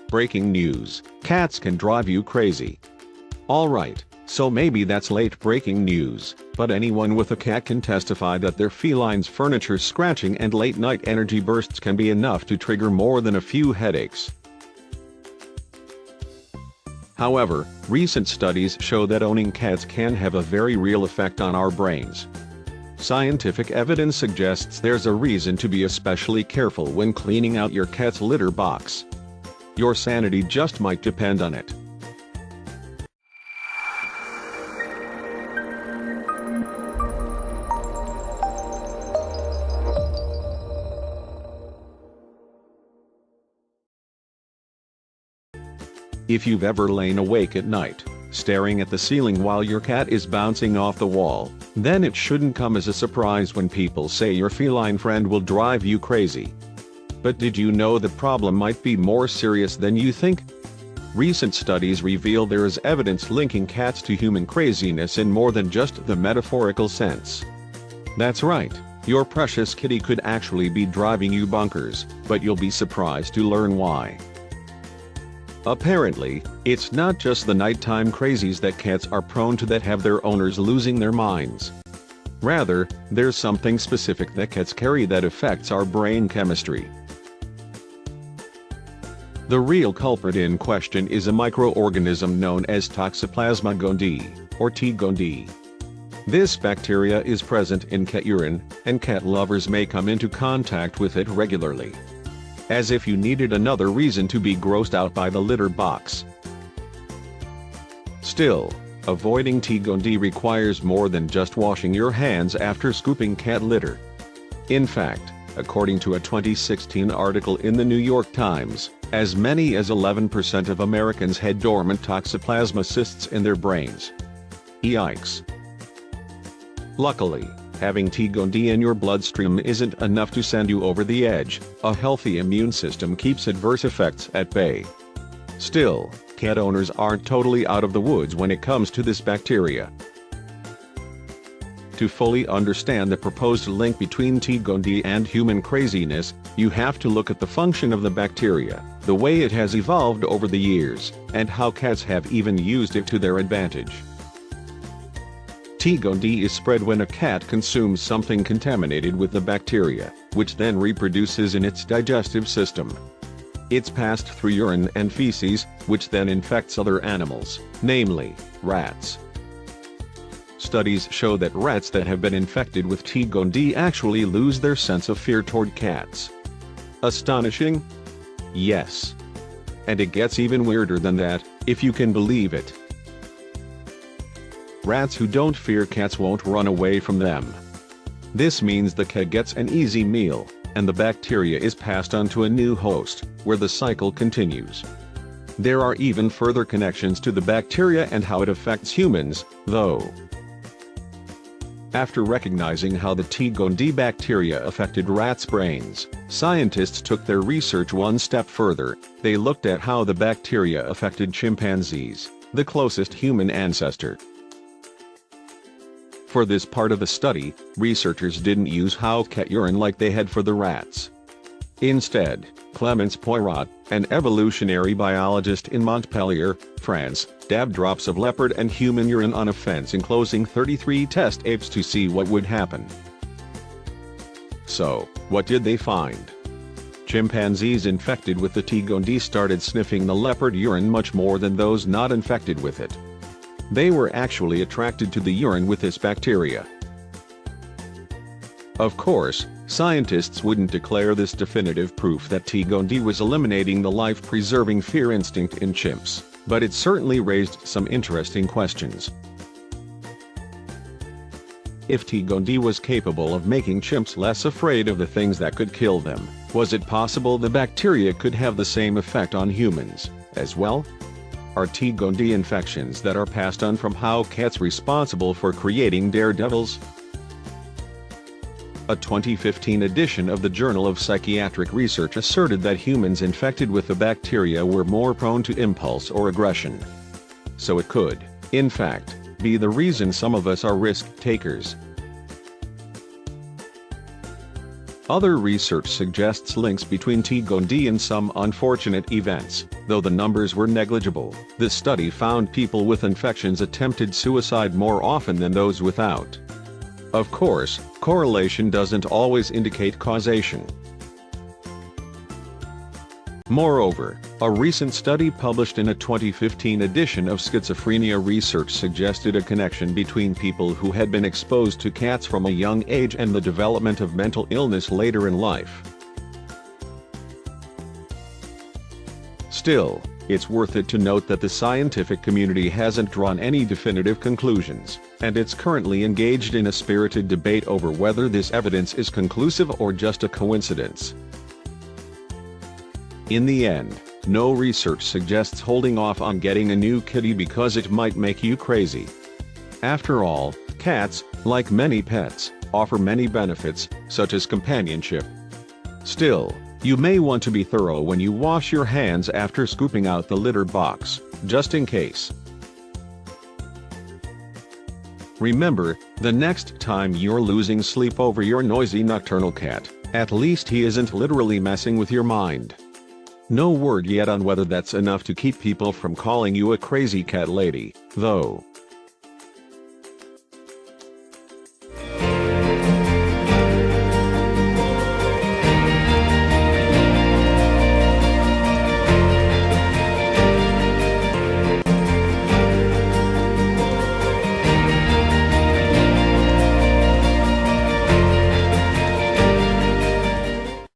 Breaking news: cats can drive you crazy. Alright, so maybe that's late breaking news, but anyone with a cat can testify that their feline's furniture scratching and late-night energy bursts can be enough to trigger more than a few headaches. However, recent studies show that owning cats can have a very real effect on our brains. Scientific evidence suggests there's a reason to be especially careful when cleaning out your cat's litter box. Your sanity just might depend on it. If you've ever lain awake at night, staring at the ceiling while your cat is bouncing off the wall, then it shouldn't come as a surprise when people say your feline friend will drive you crazy. But did you know the problem might be more serious than you think? Recent studies reveal there is evidence linking cats to human craziness in more than just the metaphorical sense. That's right, your precious kitty could actually be driving you bonkers, but you'll be surprised to learn why. Apparently, it's not just the nighttime crazies that cats are prone to that have their owners losing their minds. Rather, there's something specific that cats carry that affects our brain chemistry. The real culprit in question is a microorganism known as Toxoplasma gondii, or T. gondii. This bacteria is present in cat urine, and cat lovers may come into contact with it regularly. As if you needed another reason to be grossed out by the litter box. Still, avoiding T. gondii requires more than just washing your hands after scooping cat litter. In fact, according to a 2016 article in the New York Times, as many as 11% of Americans had dormant toxoplasma cysts in their brains. Yikes. Luckily, having T. gondii in your bloodstream isn't enough to send you over the edge. A healthy immune system keeps adverse effects at bay. Still, cat owners aren't totally out of the woods when it comes to this bacteria. To fully understand the proposed link between T. gondii and human craziness, you have to look at the function of the bacteria, the way it has evolved over the years, and how cats have even used it to their advantage. T. gondii is spread when a cat consumes something contaminated with the bacteria, which then reproduces in its digestive system. It's passed through urine and feces, which then infects other animals, namely, rats. Studies show that rats that have been infected with T. gondii actually lose their sense of fear toward cats. Astonishing? Yes. And it gets even weirder than that, if you can believe it. Rats who don't fear cats won't run away from them. This means the cat gets an easy meal, and the bacteria is passed on to a new host, where the cycle continues. There are even further connections to the bacteria and how it affects humans, though. After recognizing how the T. gondii bacteria affected rats' brains, scientists took their research one step further. They looked at how the bacteria affected chimpanzees, the closest human ancestor. For this part of the study, researchers didn't use cow cat urine like they had for the rats. Instead, Clemence Poirot, an evolutionary biologist in Montpellier, France, dabbed drops of leopard and human urine on a fence enclosing 33 test apes to see what would happen. So, what did they find? Chimpanzees infected with the T. gondii started sniffing the leopard urine much more than those not infected with it. They were actually attracted to the urine with this bacteria. Of course, scientists wouldn't declare this definitive proof that T. gondii was eliminating the life-preserving fear instinct in chimps, but it certainly raised some interesting questions. If T. gondii was capable of making chimps less afraid of the things that could kill them, was it possible the bacteria could have the same effect on humans, as well? Are T. gondii infections that are passed on from cow cats responsible for creating daredevils? A 2015 edition of the Journal of Psychiatric Research asserted that humans infected with the bacteria were more prone to impulse or aggression. So it could, in fact, be the reason some of us are risk takers. Other research suggests links between T. gondii and some unfortunate events, though the numbers were negligible. The study found people with infections attempted suicide more often than those without. Of course, correlation doesn't always indicate causation. Moreover, a recent study published in a 2015 edition of Schizophrenia Research suggested a connection between people who had been exposed to cats from a young age and the development of mental illness later in life. Still, it's worth it to note that the scientific community hasn't drawn any definitive conclusions, and it's currently engaged in a spirited debate over whether this evidence is conclusive or just a coincidence. In the end, no research suggests holding off on getting a new kitty because it might make you crazy. After all, cats, like many pets, offer many benefits, such as companionship. Still, you may want to be thorough when you wash your hands after scooping out the litter box, just in case. Remember, the next time you're losing sleep over your noisy nocturnal cat, at least he isn't literally messing with your mind. No word yet on whether that's enough to keep people from calling you a crazy cat lady, though.